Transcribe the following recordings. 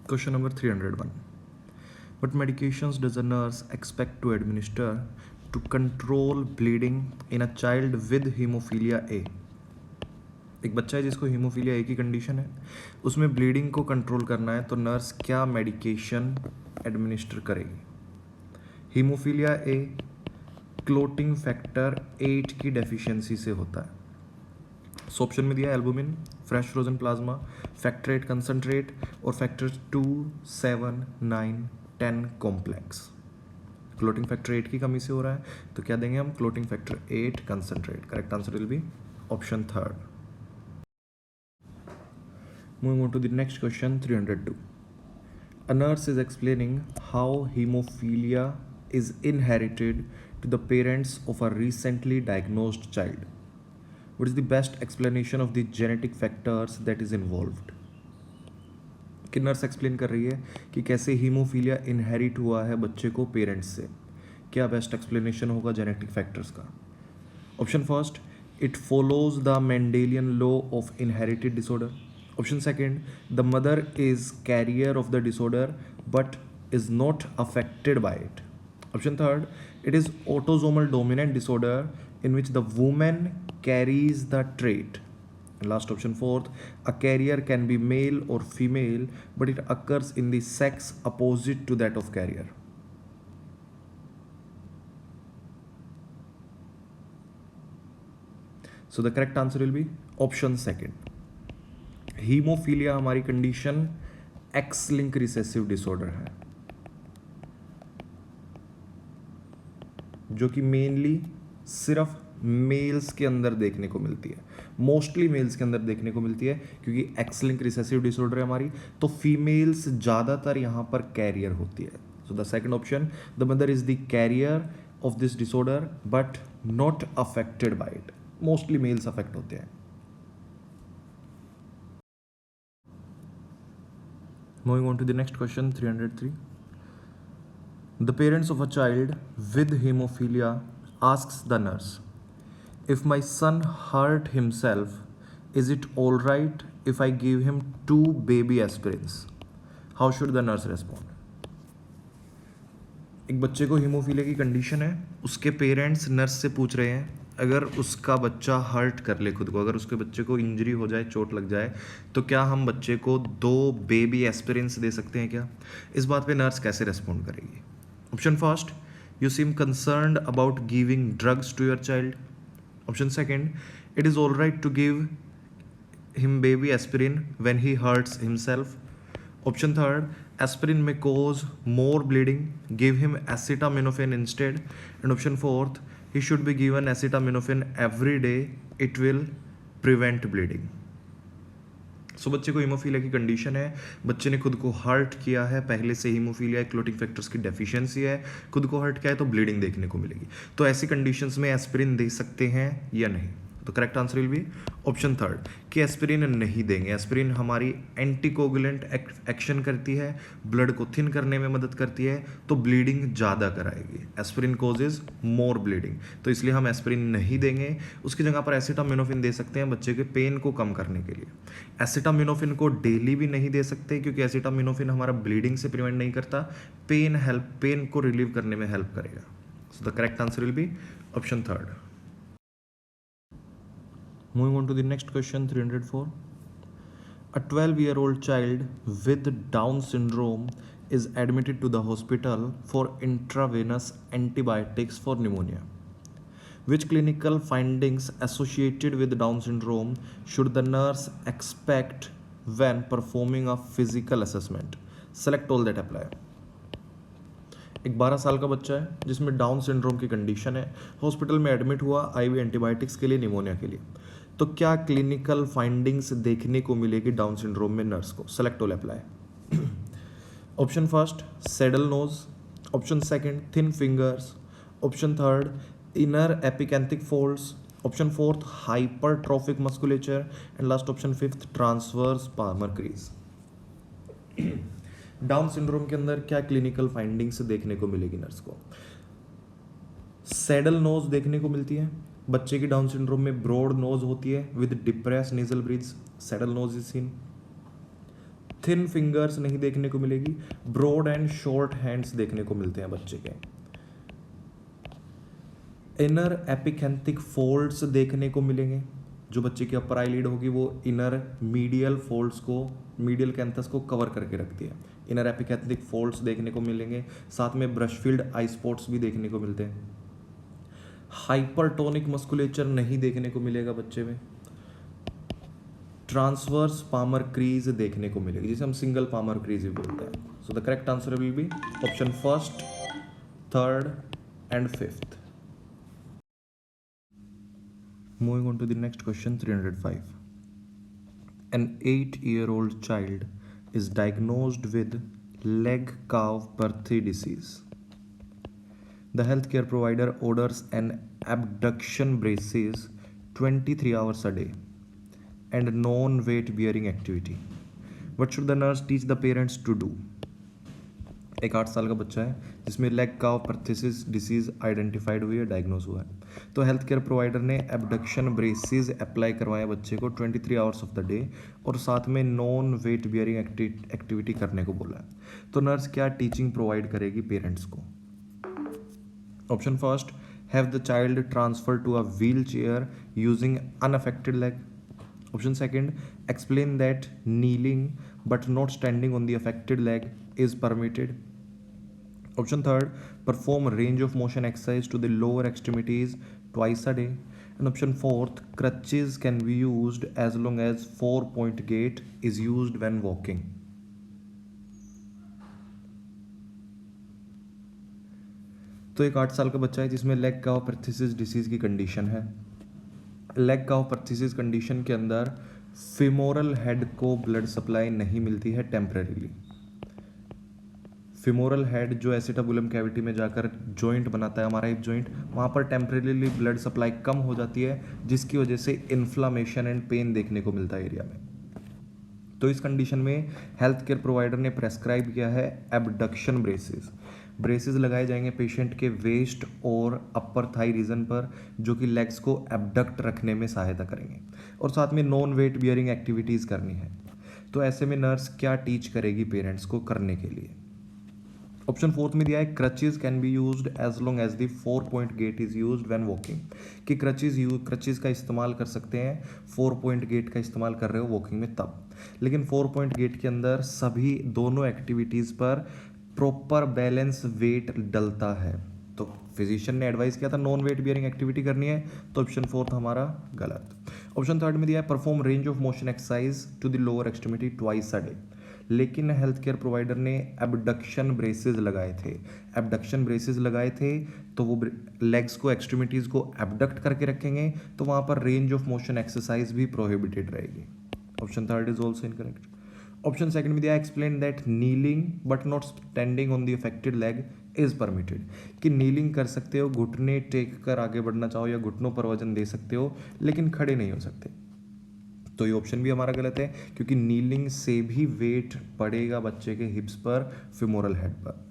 Question number 301. What medications does a nurse expect to administer to control bleeding in a child with hemophilia A? एक बच्चा है जिसको haemophilia A की condition है, उसमें bleeding को कंट्रोल करना है, तो नर्स क्या मेडिकेशन एडमिनिस्टर करेगी? हीमोफीलिया ए क्लोटिंग फैक्टर 8 की डेफिशिएंसी से होता है. सो ऑप्शन में दिया albumin, fresh frozen plasma, factor 8 concentrate और फैक्टर 2, 7, 9, 10 कॉम्प्लेक्स. क्लोटिंग फैक्टर 8 की कमी से हो रहा है, तो क्या देंगे हम? Clotting factor 8 concentrate. Correct answer will be option 3rd. Moving on to the next question, 302. A nurse is explaining how hemophilia is inherited to the parents of a recently diagnosed child. What is the best explanation of the genetic factors that is involved? कि nurse explain कर रही है कि कैसे haemophilia inherit हुआ है बच्चे को पेरेंट्स से. क्या बेस्ट एक्सप्लेनेशन होगा जेनेटिक फैक्टर्स का? Option first, it follows the Mendelian law of inherited disorder. Option second, the mother is carrier of the disorder but is not affected by it. Option third, it is autosomal dominant disorder in which the woman carries the trait. And last option fourth, a carrier can be male or female but it occurs in the sex opposite to that of carrier. So the correct answer will be option second. Haemophilia हमारी condition X linked recessive disorder है, जो कि mainly सिर्फ mails के अंदर देखने को मिलती है. मोस्टली मेल्स के अंदर देखने को मिलती है क्योंकि एक्स लिंक रिसेसिव डिसऑर्डर है हमारी, तो फीमेल्स ज़्यादातर यहाँ पर कैरियर होती है. So the second option, the mother is the carrier of this disorder but not affected by it. Mostly males affect होते हैं. Moving on to the next question, 303. The parents of a child with hemophilia asks the nurse, if my son hurt himself, is it all right if I give him 2 baby aspirins? How should the nurse respond? एक बच्चे को haemophilia की condition है, उसके parents nurse से पूछ रहे हैं अगर उसका बच्चा हर्ट कर ले खुद को, अगर उसके बच्चे को इंजरी हो जाए, चोट लग जाए, तो क्या हम बच्चे को 2 बेबी एस्पिरिन्स दे सकते हैं क्या? इस बात पे नर्स कैसे रेस्पॉन्ड करेगी? Option first, you seem concerned about giving drugs to your child. Option second, it is all right to give him baby aspirin when he hurts himself. Option third, aspirin may cause more bleeding, give him acetaminophen instead. And option fourth, he should be given acetaminophen every day, it will prevent bleeding. सो बच्चे को haemophilia की condition है, बच्चे ने खुद को hurt किया है, पहले से हीमोफीलिया क्लोटिंग फैक्टर्स की डेफिशिएंसी है, खुद को हर्ट किया है तो ब्लीडिंग देखने को मिलेगी. तो ऐसी कंडीशंस में एस्पिरिन दे सकते हैं या नहीं? तो correct answer will be option third कि एस्पिरिन नहीं देंगे. एस्पिरिन हमारी एंटीकोगुलेंट एक्शन करती है, ब्लड को थिन करने में मदद करती है, तो ब्लीडिंग ज़्यादा कराएगी. एस्पिरिन कॉजेज मोर ब्लीडिंग, तो इसलिए हम एस्पिरिन नहीं देंगे. उसकी जगह पर एसिटामिनोफिन दे सकते हैं बच्चे के पेन को कम करने के लिए. एसिटामिनोफिन को डेली भी नहीं दे सकते क्योंकि एसिटामिनोफिन हमारा ब्लीडिंग से प्रिवेंट नहीं करता, पेन को रिलीव करने में हेल्प करेगा. सो the correct answer will be option third. Moving on to the next question, 304. A 12-year-old child with Down syndrome is admitted to the hospital for intravenous antibiotics for pneumonia. Which clinical findings associated with Down syndrome should the nurse expect when performing a physical assessment? Select all that apply. एक 12 साल का बच्चा है जिसमें down syndrome की condition है, hospital में admit हुआ आईवी एंटीबायोटिक्स के लिए, निमोनिया के लिए. तो क्या क्लिनिकल फाइंडिंग्स देखने को मिलेगी डाउन सिंड्रोम में नर्स को? Select all apply. Option first, saddle nose. Option second, thin fingers. Option third, inner epicanthic folds. Option fourth, hypertrophic musculature. And last option fifth, transverse palmar crease. Down syndrome के अंदर क्या clinical findings देखने को मिलेगी nurse को? Saddle knows देखने को मिलती है। बच्चे की डाउन सिंड्रोम में ब्रॉड नोज होती है with depress nasal bridge, saddle nose is seen. Thin fingers नहीं देखने को मिलेगी, ब्रॉड एंड शॉर्ट हैंड्स देखने को मिलते हैं बच्चे के। इनर एपिकेंथिक फोल्ड्स देखने को मिलेंगे, जो बच्चे की अपर आईलिड होगी वो इनर मीडियल फोल्ड्स को, मीडियल कैंथस को कवर करके रखती है। इनर एपिकेंथिक फोल्ड्स देखने को मिलेंगे, साथ में ब्रशफील्ड आई स्पॉट्स भी देखने को मिलते हैं। हाइपरटोनिक मस्कुलेचर नहीं देखने को मिलेगा बच्चे में। ट्रांसवर्स पामर क्रीज देखने को मिलेगी, जिसे हम सिंगल पामर क्रीज भी बोलते हैं। सो the correct answer will be option first, third and fifth. Moving on to the next question, 305. An 8-year-old child is diagnosed with leg calf palsy disease. The healthcare provider orders an abduction braces 23 hours a day and non-weight bearing activity. What should the nurse teach the parents to do? एक 8 साल का बच्चा है जिसमें leg काव paralysis disease identified हुई है, diagnose हुआ है। तो हेल्थ केयर प्रोवाइडर ने एबडक्शन ब्रेसेस अप्लाई करवाया बच्चे को 23 आवर्स ऑफ द डे और साथ में नॉन वेट बियरिंग एक्टिविटी करने को बोला है। तो नर्स क्या टीचिंग प्रोवाइड करेगी पेरेंट्स को? Option first, have the child transfer to a wheelchair using unaffected leg. Option second, explain that kneeling but not standing on the affected leg is permitted. Option third, perform range of motion exercise to the lower extremities twice a day. And option fourth, crutches can be used as long as 4-point gait is used when walking. तो एक 8 साल का बच्चा है जिसमें leg काव paralysis disease की condition है। लेग काव पैरालिसिस कंडीशन के अंदर फिमोरल हेड को ब्लड सप्लाई नहीं मिलती है टेम्परेरीली। फिमोरल हेड जो एसिटाबुलम कैविटी में जाकर जॉइंट बनाता है हमारा हिप जॉइंट, वहाँ पर टेम्परेरीली ब्लड सप्लाई कम हो जाती है, जिसकी वजह से इन्फ्लामेशन एंड पेन देखने को मिलता है एरिया में। तो इस कंडीशन में हेल्थ केयर प्रोवाइडर ने प्रेस्क्राइब किया है एबडक्शन ब्रेसेस। ब्रेसेस लगाए जाएंगे पेशेंट के वेस्ट और अपर थाई रीजन पर, जो कि लेग्स को एबडक्ट रखने में सहायता करेंगे और साथ में नॉन वेट बियरिंग एक्टिविटीज़ करनी है। तो ऐसे में नर्स क्या टीच करेगी पेरेंट्स को करने के लिए? ऑप्शन फोर्थ में दिया है crutches can be used as long as the 4-point gait is used when walking, कि क्रचेज का इस्तेमाल कर सकते हैं 4-point गेट का इस्तेमाल कर रहे हो वॉकिंग में तब। लेकिन 4-point गेट के अंदर सभी दोनों एक्टिविटीज़ पर प्रॉपर बैलेंस वेट डलता है। तो फिजिशियन ने एडवाइस किया था नॉन वेट बियरिंग एक्टिविटी करनी है, तो ऑप्शन फोर्थ हमारा गलत। ऑप्शन थर्ड में दिया है perform range of motion exercise to the lower extremity twice a day, लेकिन हेल्थ केयर प्रोवाइडर ने एबडक्शन ब्रेसेस लगाए थे। एबडक्शन ब्रेसेस लगाए थे तो वो लेग्स को एक्सट्रीमिटीज़ को एबडक्ट करके रखेंगे, तो वहाँ पर रेंज ऑफ मोशन एक्सरसाइज भी प्रोहिबिटेड रहेगी। Option third is also incorrect. Option second में दिया explain that kneeling but not standing on the affected leg is permitted, कि नीलिंग कर सकते हो, घुटने टेक कर आगे बढ़ना चाहो या घुटनों पर वजन दे सकते हो, लेकिन खड़े नहीं हो सकते। तो ये ऑप्शन भी हमारा गलत है, क्योंकि नीलिंग से भी वेट पड़ेगा बच्चे के हिप्स पर, फिमोरल हेड पर।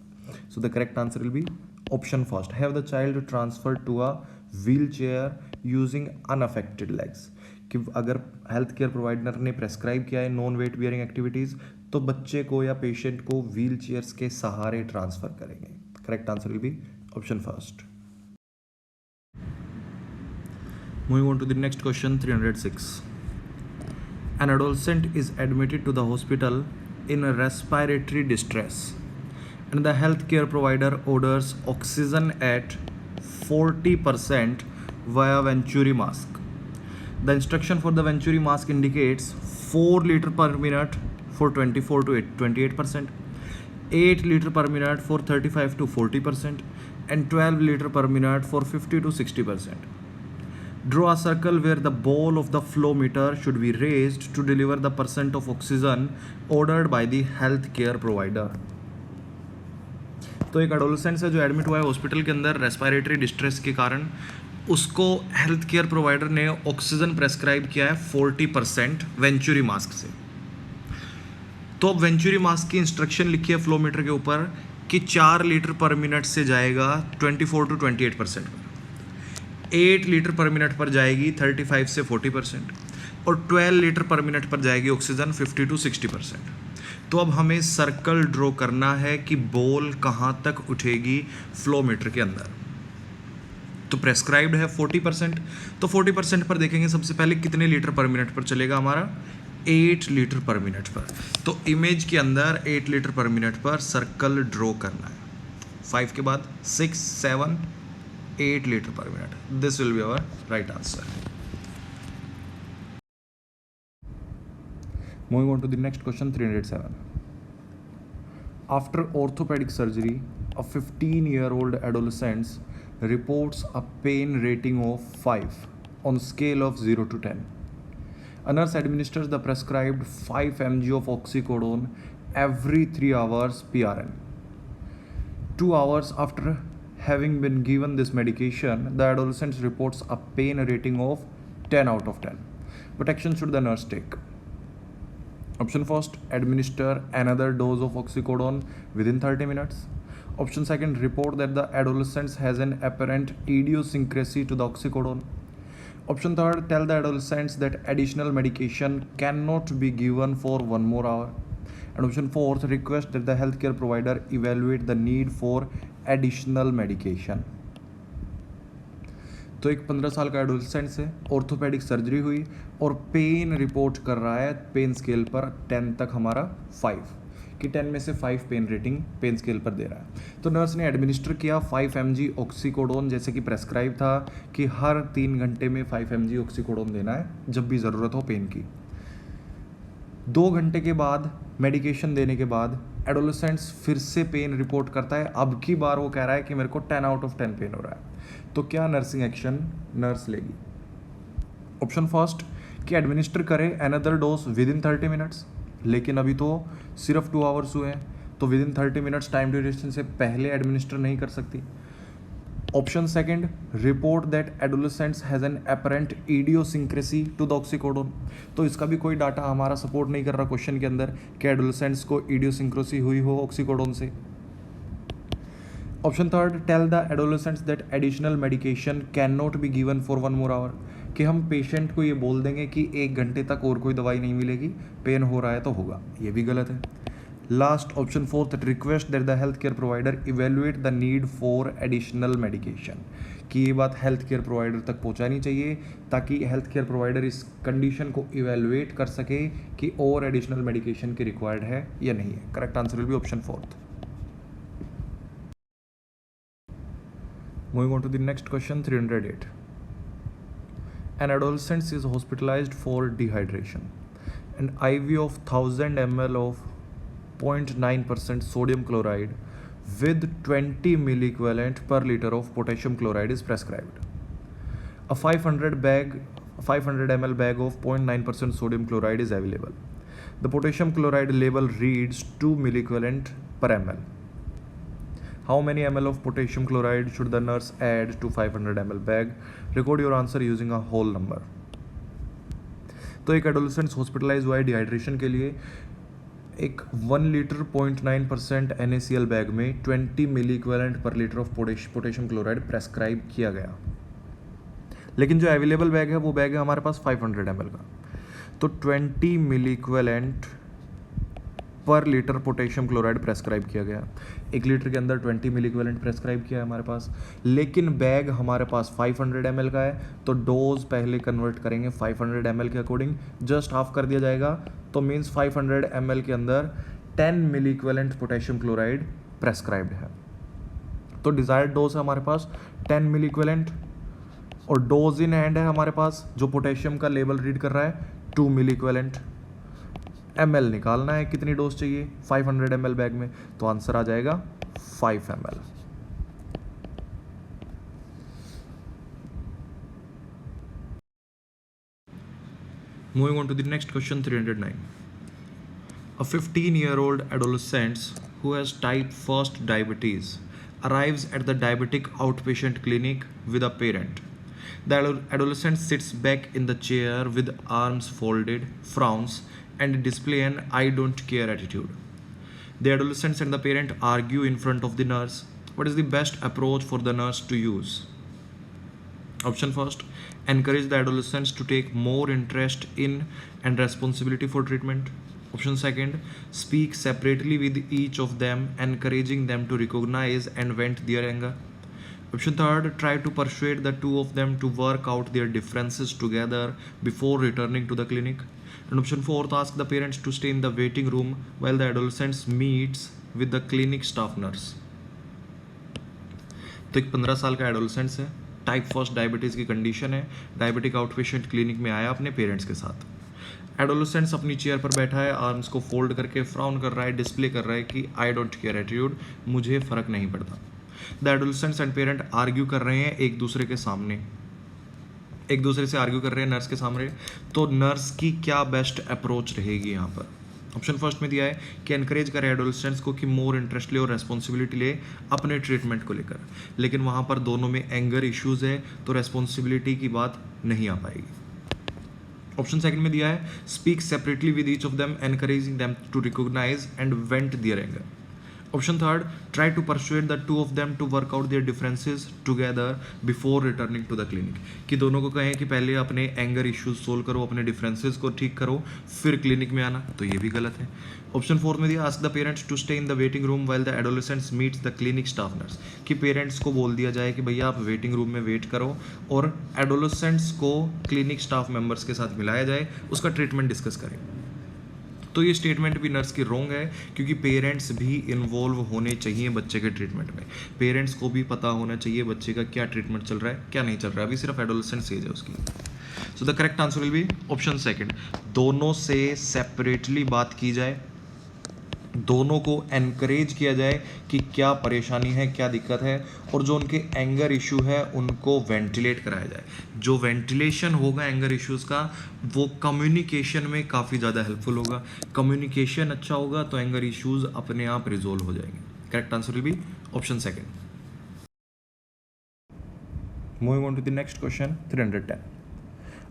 So the correct answer will be option first, have the child transfer to a wheelchair using unaffected legs, कि अगर हेल्थ केयर प्रोवाइडर ने प्रेस्क्राइब किया है नॉन वेट बियरिंग एक्टिविटीज़, तो बच्चे को या पेशेंट को व्हील चेयर्स के सहारे ट्रांसफर करेंगे। Correct answer will be option first. Moving on to the next question, 306. An adolescent is admitted to the hospital in respiratory distress and the healthcare provider orders oxygen at 40% via Venturi mask. The instruction for the Venturi mask indicates 4 liters per minute for 24 to 28%, 8 liters per minute for 35 to 40%, and 12 liters per minute for 50 to 60%. Draw a circle where the ball of the flow meter should be raised to deliver the percent of oxygen ordered by the health care provider. तो एक adolescent है जो admit हुआ है hospital के अंदर respiratory distress के कारण, उसको हेल्थ केयर प्रोवाइडर ने ऑक्सीजन प्रेस्क्राइब किया है 40% वेंचुरी मास्क से। तो अब वेंचुरी मास की इंस्ट्रक्शन लिखी है फ्लो मीटर के ऊपर कि 4 लीटर पर मिनट से जाएगा 24 टू 28% पर, 8 लीटर पर मिनट पर जाएगी 35 से 40%, और 12 लीटर पर मिनट पर जाएगी ऑक्सीजन 50 टू 60%। तो अब हमें सर्कल ड्रॉ करना है कि बॉल कहाँ तक उठेगी फ्लो मीटर के अंदर। तो प्रेस्क्राइब्ड है 40%, तो 40% पर देखेंगे सबसे पहले कितने लीटर पर मिनट पर चलेगा हमारा, 8 लीटर पर मिनट पर। तो इमेज के अंदर 8 लीटर पर मिनट पर सर्कल ड्रॉ करना है। 5 के बाद 6, 7, 8 litre per minute. This will be our right answer. Moving on to the next question, 307. After orthopedic surgery, a 15-year-old adolescent reports a pain rating of 5 on a scale of 0 to 10. A nurse administers the prescribed 5 mg of oxycodone every 3 hours PRN. 2 hours after having been given this medication, the adolescent reports a pain rating of 10 out of 10. What action should the nurse take? Option first, administer another dose of oxycodone within 30 minutes. Option second, report that the adolescent has an apparent idiosyncrasy to the oxycodone. Option third, tell the adolescents that additional medication cannot be given for 1 more hour. And option fourth, request that the healthcare provider evaluate the need for additional medication. तो एक 15 साल का adolescent से orthopaedic surgery हुई और pen report कर रहा है पेन स्केल पर 10 तक हमारा 5 कि 10 में से 5 पेन रेटिंग पेन स्केल पर दे रहा है। तो नर्स ने एडमिनिस्टर किया 5 mg ऑक्सीकोडोन, जैसे कि प्रेस्क्राइब था कि हर 3 घंटे में 5 mg ऑक्सीकोडोन देना है जब भी ज़रूरत हो पेन की। 2 घंटे के बाद मेडिकेशन देने के बाद एडोलसेंट्स फिर से पेन रिपोर्ट करता है। अब की बार वो कह रहा है कि मेरे को 10 आउट ऑफ 10 पेन हो रहा है। तो क्या नर्सिंग एक्शन नर्स लेगी? ऑप्शन फर्स्ट कि एडमिनिस्टर करे another dose within 30 minutes, लेकिन अभी तो सिर्फ 2 आवर्स हुए हैं, तो within 30 minutes time duration से पहले एडमिनिस्टर नहीं कर सकती। Option second, report that adolescents has an apparent idiosyncrasy to the oxycodone. तो इसका भी कोई डाटा हमारा सपोर्ट नहीं कर रहा क्वेश्चन के अंदर कि एडोलसेंट्स को इडियोसिंक्रेसी हुई हो ऑक्सीकोडोन से। Option third, tell the adolescents that additional medication can not be given for 1 more hour, कि हम पेशेंट को ये बोल देंगे कि 1 घंटे तक और कोई दवाई नहीं मिलेगी, पेन हो रहा है तो होगा, ये भी गलत है। Last option fourth, request that the health care provider evaluate the need for additional medication, कि ये बात हेल्थ केयर प्रोवाइडर तक पहुंचानी चाहिए ताकि हेल्थ केयर प्रोवाइडर इस कंडीशन को इवेल्युएट कर सके कि और एडिशनल मेडिकेशन की रिक्वायर्ड है या नहीं है। Correct answer will be option fourth. Moving on to the next question, 308. An adolescent is hospitalized for dehydration. An IV of 1000 ml of 0.9% sodium chloride with 20 milliequivalent per liter of potassium chloride is prescribed. A 500 ml bag of 0.9% sodium chloride is available. The potassium chloride label reads 2 milliequivalent per ml. How many ml of potassium chloride should the nurse add to 500 ml bag? Record your answer using a whole number. तो एक adolescent hospitalise हुआ है dehydration के लिए, एक 1 litre 0.9% NaCl bag में 20 milliequivalent per litre of potassium chloride prescribe किया गया, लेकिन जो अवेलेबल बैग है वो बैग है हमारे पास 500 ml का। तो 20 milliequivalent per litre potassium chloride prescribe किया गया। 1 लीटर के अंदर 20 मिली इक्विवेलेंट प्रेस्क्राइब किया है हमारे पास, लेकिन बैग हमारे पास 500 ml का है, तो डोज पहले कन्वर्ट करेंगे 500 ml के अकॉर्डिंग, जस्ट हाफ कर दिया जाएगा, तो मीन्स 500 ml के अंदर 10 मिली इक्विवेलेंट पोटेशियम क्लोराइड प्रेस्क्राइब्ड है। तो डिजायर्ड डोज है हमारे पास 10 मिली इक्विवेलेंट, और डोज इन हैंड है हमारे पास जो पोटेशियम का लेवल रीड कर रहा है 2 मिली इक्विवेलेंट। ml निकालना है, कितनी डोज चाहिए 500 ml बैग में, तो आंसर आ जाएगा 5 ml। Moving on to the next question, 309. A 15-year-old adolescent who has type 1 diabetes arrives at the diabetic outpatient clinic with a parent. The adolescent sits back in the chair with arms folded, frowns, and display an I don't care attitude. The adolescents and the parent argue in front of the nurse. What is the best approach for the nurse to use? Option first, encourage the adolescents to take more interest in and responsibility for treatment. Option second, speak separately with each of them, encouraging them to recognize and vent their anger. Option third, try to persuade the two of them to work out their differences together before returning to the clinic. And option fourth, ask the parents to stay in the waiting room while the adolescents meets with the clinic staff nurse. तो एक 15 साल का adolescents है, type first diabetes की condition है, diabetic out patient clinic में आया अपने पेरेंट्स के साथ. एडोलसेंट्स अपनी चेयर पर बैठा है, आर्म्स को फोल्ड करके फ्राउन कर रहा है, डिस्प्ले कर रहा है कि आई डोंट केयर एटीट्यूड, मुझे फ़र्क नहीं पड़ता. The adolescents and parent argue कर रहे हैं एक दूसरे के सामने, एक दूसरे से आर्ग्यू कर रहे हैं नर्स के सामने. तो नर्स की क्या बेस्ट अप्रोच रहेगी यहाँ पर? ऑप्शन फर्स्ट में दिया है कि एनकरेज करें एडोलसेंट्स को कि मोर इंटरेस्ट ले और रेस्पॉन्सिबिलिटी ले अपने ट्रीटमेंट को लेकर, लेकिन वहाँ पर दोनों में एंगर इश्यूज़ है तो रेस्पॉन्सिबिलिटी की बात नहीं आ पाएगी. ऑप्शन सेकंड में दिया है speak separately with each of them, encouraging them to recognise and vent their anger. Option third, try to persuade the two of them to work out their differences together before returning to the clinic, कि दोनों को कहें कि पहले अपने anger issues solve करो, अपने differences को ठीक करो, फिर क्लिनिक में आना. तो ये भी गलत है. ऑप्शन फोर्थ में दिया ask the parents to stay in the waiting room while the adolescents meets the clinic staff nurse, कि पेरेंट्स को बोल दिया जाए कि भैया आप वेटिंग रूम में वेट करो और एडोलेसेंट्स को क्लिनिक स्टाफ मेंबर्स के साथ मिलाया जाए, उसका ट्रीटमेंट डिस्कस करें. तो ये स्टेटमेंट भी नर्स की रॉन्ग है, क्योंकि पेरेंट्स भी इन्वॉल्व होने चाहिए बच्चे के ट्रीटमेंट में. पेरेंट्स को भी पता होना चाहिए बच्चे का क्या ट्रीटमेंट चल रहा है, क्या नहीं चल रहा है. अभी सिर्फ एडोलेसेंट एज है उसकी. सो the correct answer will be option second. दोनों से सेपरेटली बात की जाए, दोनों को एनकरेज किया जाए कि क्या परेशानी है, क्या दिक्कत है, और जो उनके एंगर इशू है उनको वेंटिलेट कराया जाए. जो वेंटिलेशन होगा एंगर इश्यूज़ का, वो कम्युनिकेशन में काफ़ी ज़्यादा हेल्पफुल होगा. कम्युनिकेशन अच्छा होगा तो एंगर इश्यूज़ अपने आप रिजोल्व हो जाएंगे. Correct answer will be option second. Moving on to the next question 310.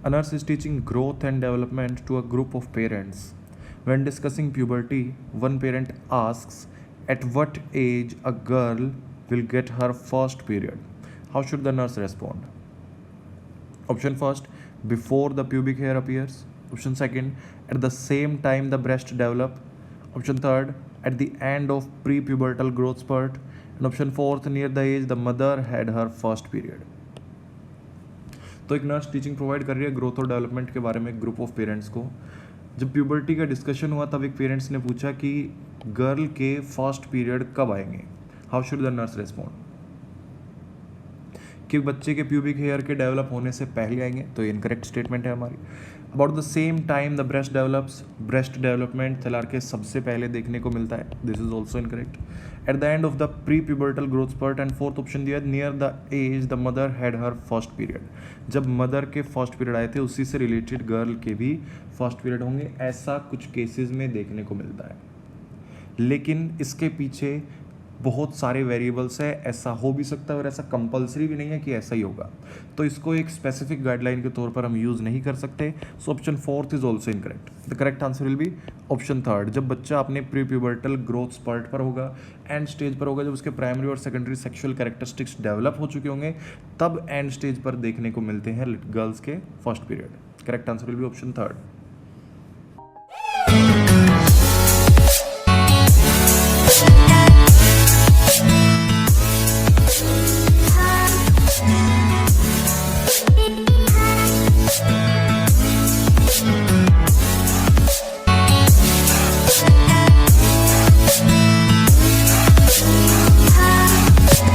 A nurse is teaching growth and development to a group of parents. When discussing puberty, one parent asks at what age a girl will get her first period. How should the nurse respond? Option first, before the pubic hair appears. Option second, at the same time the breast develop. Option third, at the end of pre-pubertal growth spurt. And option fourth, near the age the mother had her first period. तो एक nurse teaching provide कर रही है growth और development के बारे में एक ग्रुप ऑफ पेरेंट्स को. जब प्यूबर्टी का डिस्कशन हुआ तब एक पेरेंट्स ने पूछा कि गर्ल के फर्स्ट पीरियड कब आएंगे. How should the nurse respond? कि बच्चे के प्यूबिक हेयर के डेवलप होने से पहले आएंगे, तो ये इनकरेक्ट स्टेटमेंट है हमारी. About the same time the breast develops, breast development thelarche के सबसे पहले देखने को मिलता है, this is also incorrect. At the end of the pre pubertal growth spurt. And fourth option दिया near the age the mother had her first period. जब mother के फर्स्ट पीरियड आए थे उसी से रिलेटेड गर्ल के भी फर्स्ट पीरियड होंगे, ऐसा कुछ केसेस में देखने को मिलता है. लेकिन इसके पीछे बहुत सारे वेरिएबल्स है, ऐसा हो भी सकता है और ऐसा कंपलसरी भी नहीं है कि ऐसा ही होगा, तो इसको एक स्पेसिफिक गाइडलाइन के तौर पर हम यूज़ नहीं कर सकते. So option fourth is also incorrect. The correct answer will be option third. जब बच्चा अपने प्री प्यूबर्टल ग्रोथ स्पर्ट पर होगा, एंड स्टेज पर होगा, जब उसके प्राइमरी और सेकेंडरी सेक्सुअल कैरेक्टरिस्टिक्स डेवलप हो चुके होंगे, तब एंड स्टेज पर देखने को मिलते हैं गर्ल्स के first period. Correct answer will be option third.